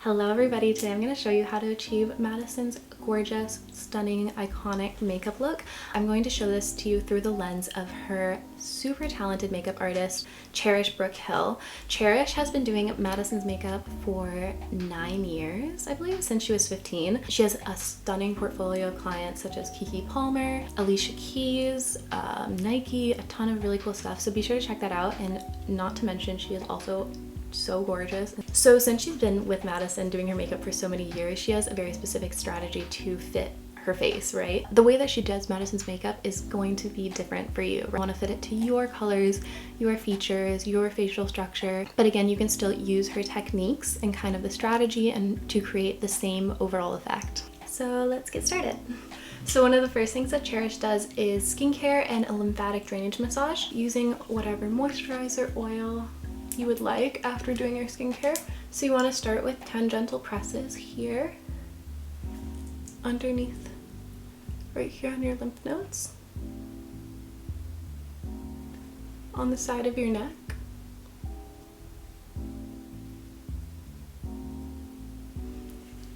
Hello everybody, today I'm going to show you how to achieve Madison's gorgeous, stunning, iconic makeup look. I'm going to show this to you through the lens of her super talented makeup artist, cherishbrookehill. Cherish has been doing Madison's makeup for 9 years, I believe, since she was 15. She has a stunning portfolio of clients such as Keke Palmer, Alicia Keys, Nike, a ton of really cool stuff, so be sure to check that out. And not to mention, she is also so gorgeous. So since she's been with Madison doing her makeup for so many years, she has a very specific strategy to fit her face, right? The way that she does Madison's makeup is going to be different for you. You want to fit it to your colors, your features, your facial structure, but again, you can still use her techniques and kind of the strategy and to create the same overall effect. So let's get started. So one of the first things that Cherish does is skincare and a lymphatic drainage massage using whatever moisturizer, oil you would like after doing your skincare. So you want to start with 10 gentle presses here, underneath, right here on your lymph nodes, on the side of your neck,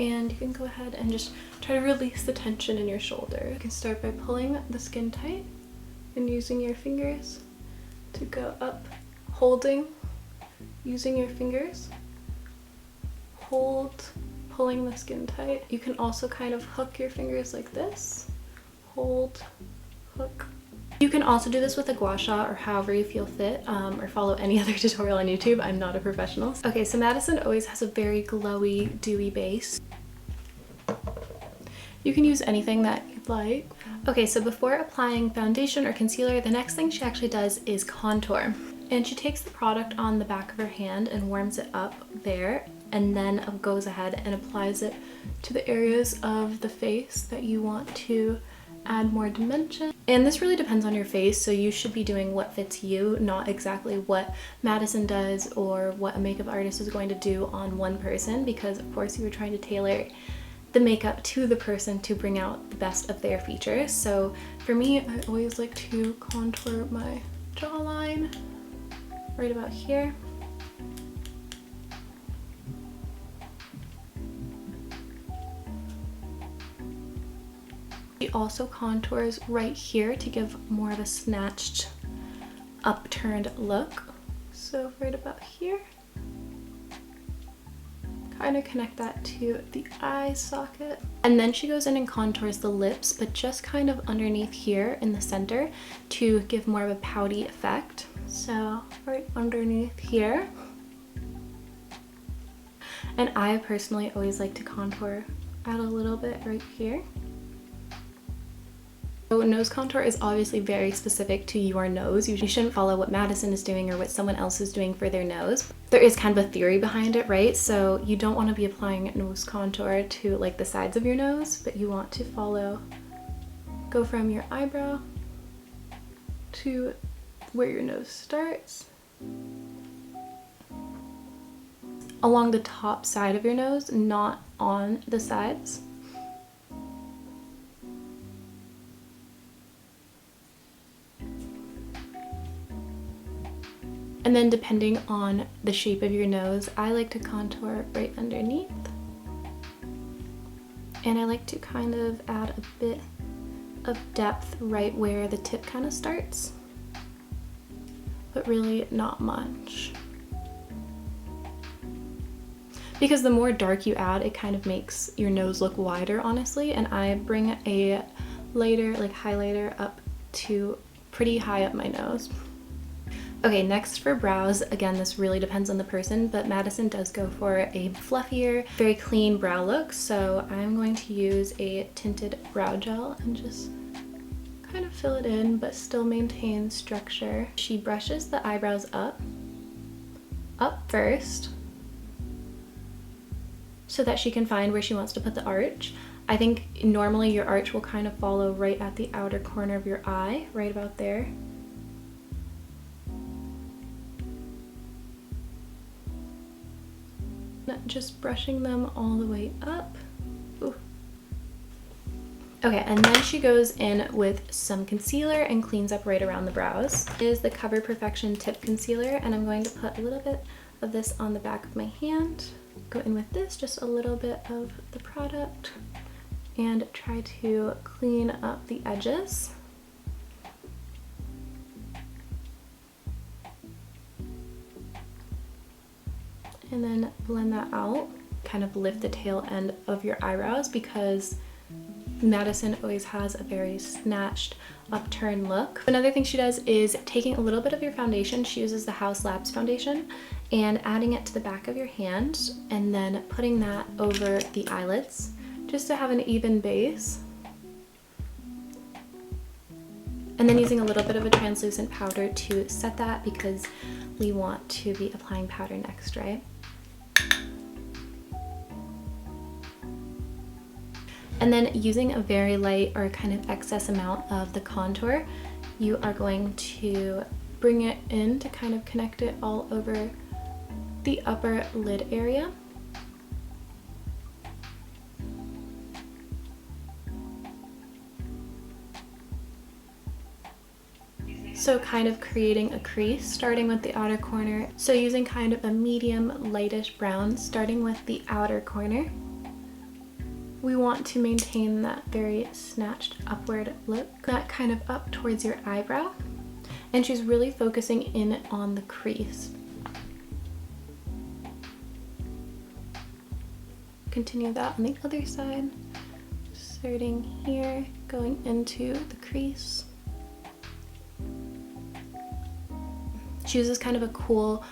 and you can go ahead and just try to release the tension in your shoulder. You can start by pulling the skin tight and using your fingers to go up, holding, using your fingers, hold, pulling the skin tight. You can also kind of hook your fingers like this, hold, hook. You can also do this with a gua sha or however you feel fit, or follow any other tutorial on YouTube. I'm not a professional. Okay, so Madison always has a very glowy, dewy base. You can use anything that you'd like. Okay, so before applying foundation or concealer, the next thing she actually does is contour. And she takes the product on the back of her hand and warms it up there, and then goes ahead and applies it to the areas of the face that you want to add more dimension. And this really depends on your face, so you should be doing what fits you, not exactly what Madison does or what a makeup artist is going to do on one person, because of course you are trying to tailor the makeup to the person to bring out the best of their features. So for me, I always like to contour my jawline right about here. She also contours right here to give more of a snatched, upturned look. So right about here. Kind of connect that to the eye socket. And then she goes in and contours the lips, but just kind of underneath here in the center to give more of a pouty effect. So right underneath here. And I personally always like to contour out a little bit right here. So nose contour is obviously very specific to your nose. You shouldn't follow what Madison is doing or what someone else is doing for their nose. There is kind of a theory behind it, right? So you don't want to be applying nose contour to like the sides of your nose, but you want to go from your eyebrow to where your nose starts, along the top side of your nose, not on the sides. And then depending on the shape of your nose, I like to contour right underneath. And I like to kind of add a bit of depth right where the tip kind of starts, but really not much. Because the more dark you add, it kind of makes your nose look wider, honestly. And I bring a lighter, like highlighter, up to pretty high up my nose. Okay, next for brows, again, this really depends on the person, but Madison does go for a fluffier, very clean brow look. So I'm going to use a tinted brow gel and just kind of fill it in, but still maintain structure. She brushes the eyebrows up first, so that she can find where she wants to put the arch. I think normally your arch will kind of follow right at the outer corner of your eye, right about there. Just brushing them all the way up. Ooh. Okay, and then she goes in with some concealer and cleans up right around the brows. This is the Cover Perfection Tip Concealer, and I'm going to put a little bit of this on the back of my hand. go in with this, just a little bit of the product, and try to clean up the edges. And then blend that out. Kind of lift the tail end of your eyebrows because Madison always has a very snatched, upturned look. Another thing she does is taking a little bit of your foundation. She uses the House Labs foundation and adding it to the back of your hand and then putting that over the eyelids just to have an even base. And then using a little bit of a translucent powder to set that because we want to be applying powder next, right? And then using a very light or kind of excess amount of the contour, you are going to bring it in to kind of connect it all over the upper lid area. So kind of creating a crease starting with the outer corner. So using kind of a medium lightish brown starting with the outer corner. We want to maintain that very snatched upward look, that kind of up towards your eyebrow. And she's really focusing in on the crease. Continue that on the other side, starting here, going into the crease. She uses kind of a cool,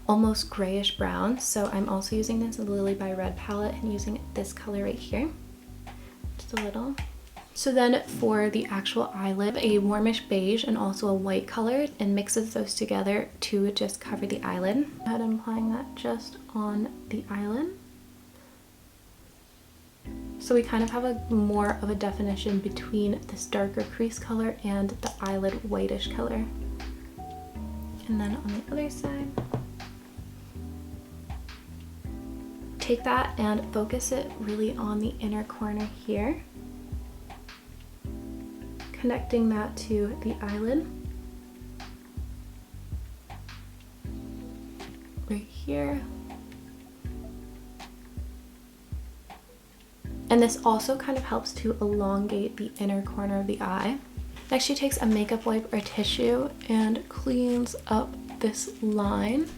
almost grayish brown, so I'm also using this Lily by Red palette and using this color right here. A little. So then for the actual eyelid, a warmish beige and also a white color, and mixes those together to just cover the eyelid. Go ahead and applying that just on the eyelid. So we kind of have a more of a definition between this darker crease color and the eyelid whitish color. And then on the other side, take that and focus it really on the inner corner here, connecting that to the eyelid right here. And this also kind of helps to elongate the inner corner of the eye. Next, she takes a makeup wipe or tissue and cleans up this line,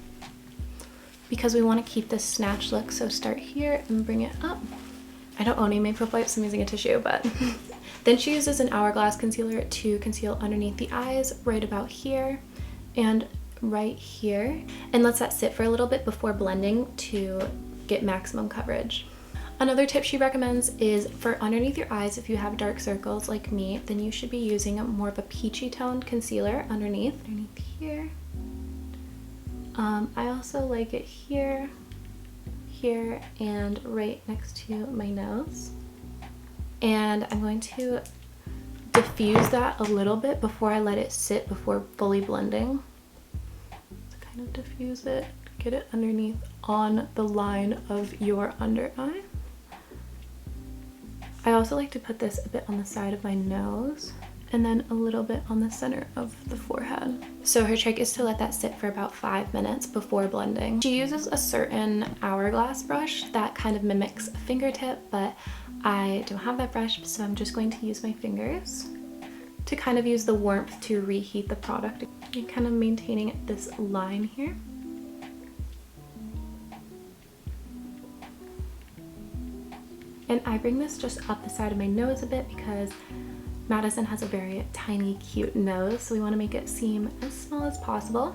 because we want to keep this snatch look. So start here and bring it up. I don't own any makeup wipes, I'm using a tissue, but then she uses an Hourglass concealer to conceal underneath the eyes, right about here and right here, and lets that sit for a little bit before blending to get maximum coverage. Another tip she recommends is for underneath your eyes, if you have dark circles like me, then you should be using more of a peachy toned concealer underneath here. I also like it here, here, and right next to my nose. And I'm going to diffuse that a little bit before I let it sit before fully blending. So kind of diffuse it, get it underneath on the line of your under eye. I also like to put this a bit on the side of my nose and then a little bit on the center of the forehead. So her trick is to let that sit for about 5 minutes before blending. She uses a certain Hourglass brush that kind of mimics a fingertip, but I don't have that brush, so I'm just going to use my fingers to kind of use the warmth to reheat the product and kind of maintaining this line here. And I bring this just up the side of my nose a bit because Madison has a very tiny, cute nose, so we want to make it seem as small as possible.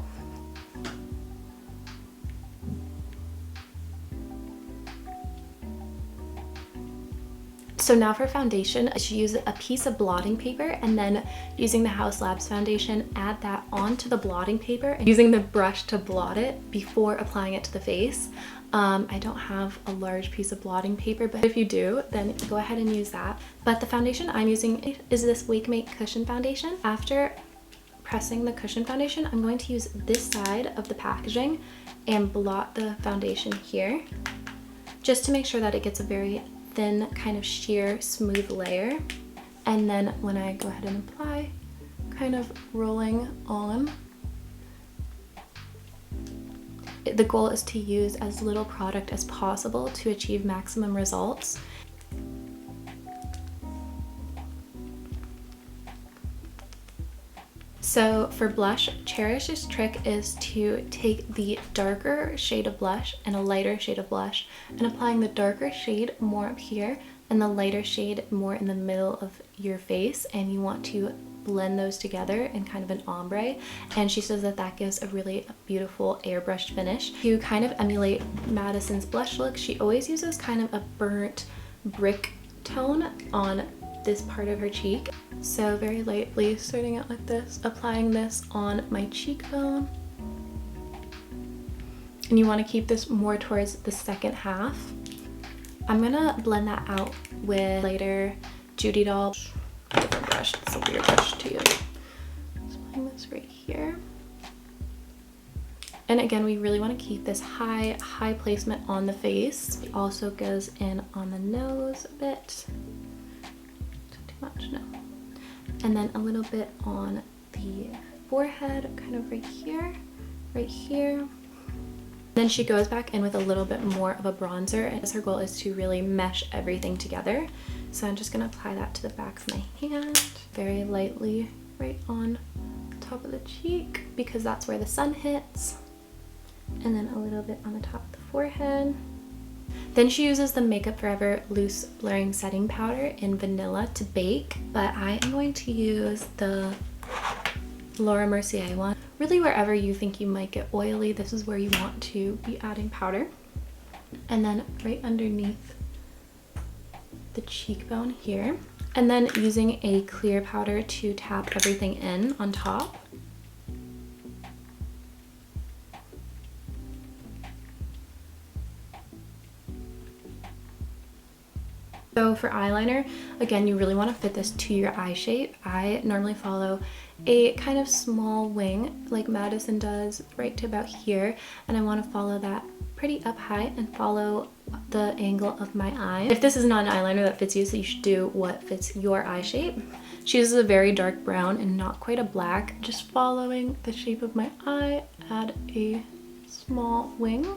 So now for foundation, I should use a piece of blotting paper and then using the House Labs foundation, add that onto the blotting paper and using the brush to blot it before applying it to the face. I don't have a large piece of blotting paper, but if you do, then go ahead and use that. But the foundation I'm using is this Wake Make Cushion Foundation. After pressing the cushion foundation, I'm going to use this side of the packaging and blot the foundation here, just to make sure that it gets a very thin, kind of sheer, smooth layer. And then when I go ahead and apply, kind of rolling on, the goal is to use as little product as possible to achieve maximum results. So for blush, Cherish's trick is to take the darker shade of blush and a lighter shade of blush, and applying the darker shade more up here and the lighter shade more in the middle of your face, and you want to blend those together in kind of an ombre. And she says that that gives a really beautiful airbrushed finish. To kind of emulate Madison's blush look, she always uses kind of a burnt brick tone on this part of her cheek. So very lightly, starting out like this, applying this on my cheekbone. And you want to keep this more towards the second half. I'm gonna blend that out with lighter Judy Doll. Different brush, it's a weird brush to use. Just applying this right here. And again, we really want to keep this high placement on the face. It also goes in on the nose a bit. Not too much, no. And then a little bit on the forehead, kind of right here. Then she goes back in with a little bit more of a bronzer, and her goal is to really mesh everything together. So I'm just gonna apply that to the back of my hand, very lightly, right on top of the cheek, because that's where the sun hits. And then a little bit on the top of the forehead. Then she uses the Makeup Forever Loose Blurring Setting Powder in Vanilla to bake, but I am going to use the Laura Mercier one. Really, wherever you think you might get oily, this is where you want to be adding powder. And then right underneath the cheekbone here. And then using a clear powder to tap everything in on top. So for eyeliner, again, you really want to fit this to your eye shape. I normally follow a kind of small wing like Madison does right to about here, and I want to follow that pretty up high and follow the angle of my eye. If this is not an eyeliner that fits you, so you should do what fits your eye shape. She uses a very dark brown and not quite a black. Just following the shape of my eye, add a small wing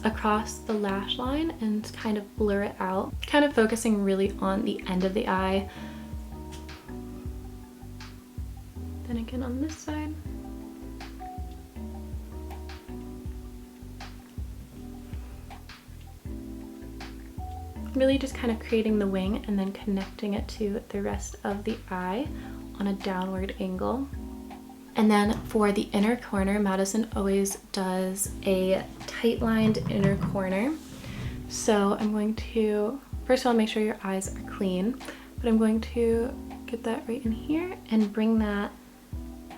across the lash line and kind of blur it out, kind of focusing really on the end of the eye. Then again on this side. Really just kind of creating the wing and then connecting it to the rest of the eye on a downward angle. And then for the inner corner, Madison always does a tight lined inner corner. So I'm going to, first of all, make sure your eyes are clean, but I'm going to get that right in here and bring that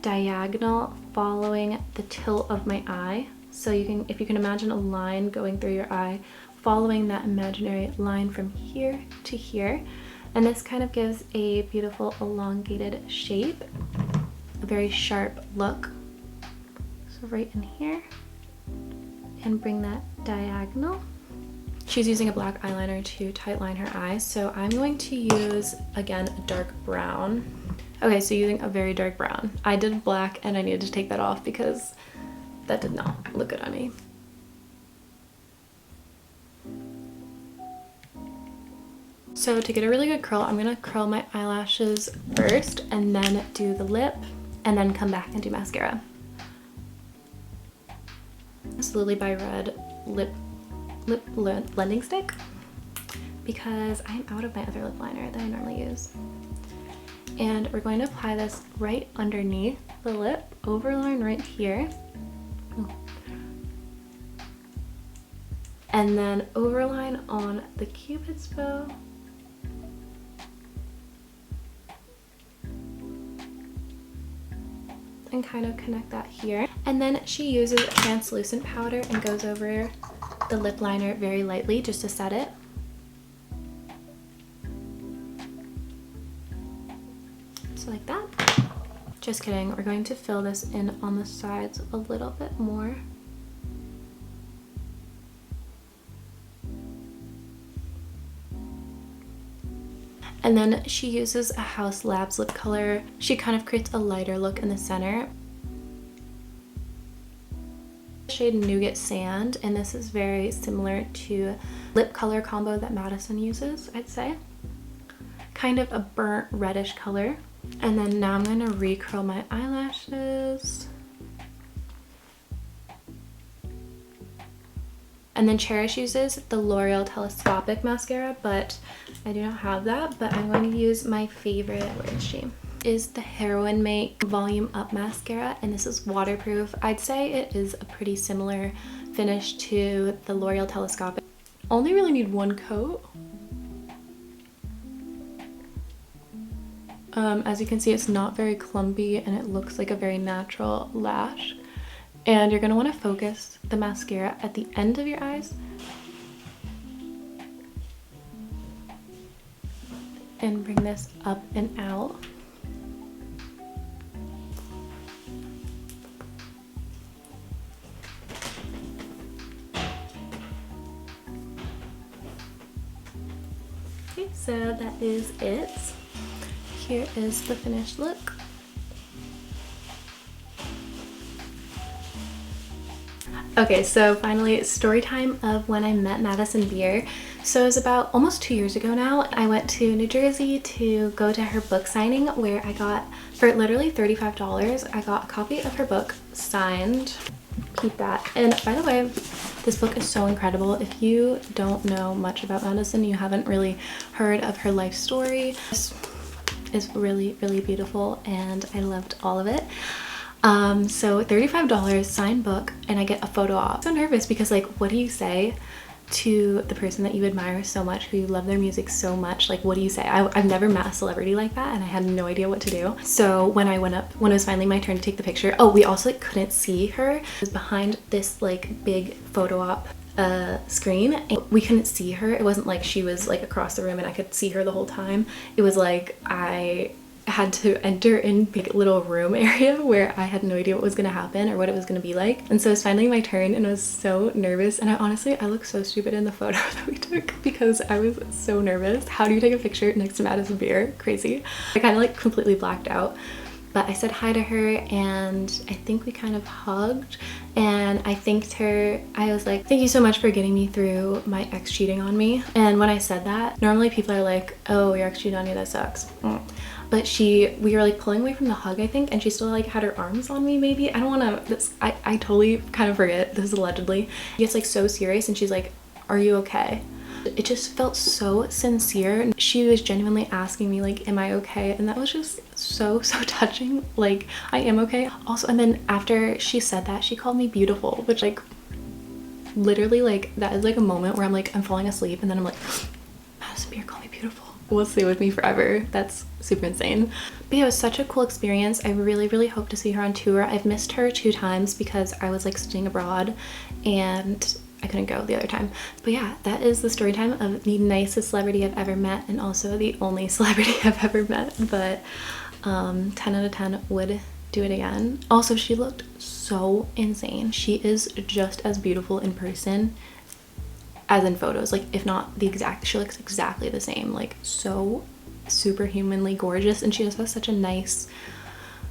diagonal following the tilt of my eye. So you can, if you can imagine a line going through your eye, following that imaginary line from here to here. And this kind of gives a beautiful elongated shape, a very sharp look. So right in here, and bring that diagonal. She's using a black eyeliner to tightline her eyes, so I'm going to use, again, a dark brown. Okay, so using a very dark brown. I did black and I needed to take that off because that did not look good on me. So to get a really good curl, I'm gonna curl my eyelashes first and then do the lip and then come back and do mascara. This Lily by Red lip blending stick because I'm out of my other lip liner that I normally use. And we're going to apply this right underneath the lip, overline right here. And then overline on the Cupid's bow. And kind of connect that here. And then she uses a translucent powder and goes over the lip liner very lightly just to set it. So like that. Just kidding, we're going to fill this in on the sides a little bit more. And then she uses a House Labs lip color. She kind of creates a lighter look in the center. Shade Nougat Sand, and this is very similar to lip color combo that Madison uses, I'd say. Kind of a burnt reddish color. And then now I'm gonna recurl my eyelashes. And then Cherish uses the L'Oreal Telescopic Mascara, but I do not have that. But I'm going to use my favorite, where is she? Is the Heroin Make Volume Up Mascara, and this is waterproof. I'd say it is a pretty similar finish to the L'Oreal Telescopic. Only really need one coat. As you can see, it's not very clumpy and it looks like a very natural lash. And you're going to want to focus the mascara at the end of your eyes and bring this up and out. Okay, so that is it. Here is the finished look. Okay, so finally, story time of when I met Madison Beer. So it was about almost 2 years ago now. I went to New Jersey to go to her book signing, where I got, for literally $35, I got a copy of her book signed. Keep that. And by the way, this book is so incredible. If you don't know much about Madison, you haven't really heard of her life story, this is really, really beautiful and I loved all of it. So $35 signed book, and I get a photo op. I'm so nervous because, like, what do you say to the person that you admire so much, who you love their music so much? Like, what do you say? I've never met a celebrity like that, and I had no idea what to do. So when I went up, when it was finally my turn to take the picture, oh, we also like couldn't see her. It was behind this like big photo op screen, and we couldn't see her. It wasn't like she was like across the room and I could see her the whole time. It was like I had to enter in big little room area where I had no idea what was gonna happen or what it was gonna be like. And so it's finally my turn, and I was so nervous, and I look so stupid in the photo that we took because I was so nervous. How do you take a picture next to Madison Beer? Crazy. I kind of like completely blacked out. But I said hi to her, and I think we kind of hugged, and I thanked her. I was like, thank you so much for getting me through my ex cheating on me. And when I said that, normally people are like, oh, your ex cheated on you, that sucks. But we were like pulling away from the hug, I think, and she still like had her arms on me, maybe. I don't want to, I totally kind of forget, this is allegedly. She gets like so serious and she's like, are you okay? It just felt so sincere. She was genuinely asking me like, am I okay? And that was just so touching. Like, I am okay. Also, and then after she said that, she called me beautiful, which like literally like that is like a moment where I'm like, I'm falling asleep and then I'm like, Madison Beer called me beautiful. Will stay with me forever. That's super insane. But yeah, it was such a cool experience. I really hope to see her on tour. I've missed her 2 times because I was like studying abroad and I couldn't go the other time. But yeah, that is the story time of the nicest celebrity I've ever met, and also the only celebrity I've ever met. But 10 out of 10 would do it again. Also, she looked so insane. She is just as beautiful in person as in photos, like if not the exact. She looks exactly the same, like so superhumanly gorgeous, and she just has such a nice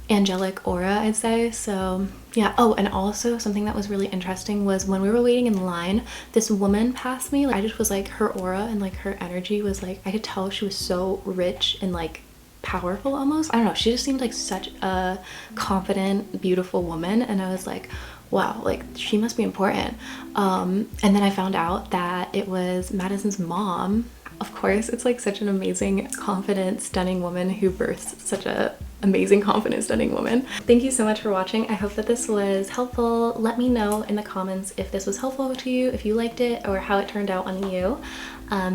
angelic aura, I'd say. So yeah. Oh, and also something that was really interesting was when we were waiting in line, this woman passed me. Like, I just was like, her aura and like her energy was like, I could tell she was so rich and like powerful almost. I don't know, she just seemed like such a confident, beautiful woman, and I was like, wow, like she must be important. And then I found out that it was Madison's mom. Of course, it's like such an amazing, confident, stunning woman who births such a amazing, confident, stunning woman. Thank you so much for watching. I hope that this was helpful. Let me know in the comments if this was helpful to you, if you liked it, or how it turned out on you.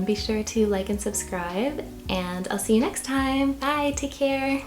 Be sure to like and subscribe, and I'll see you next time. Bye, take care.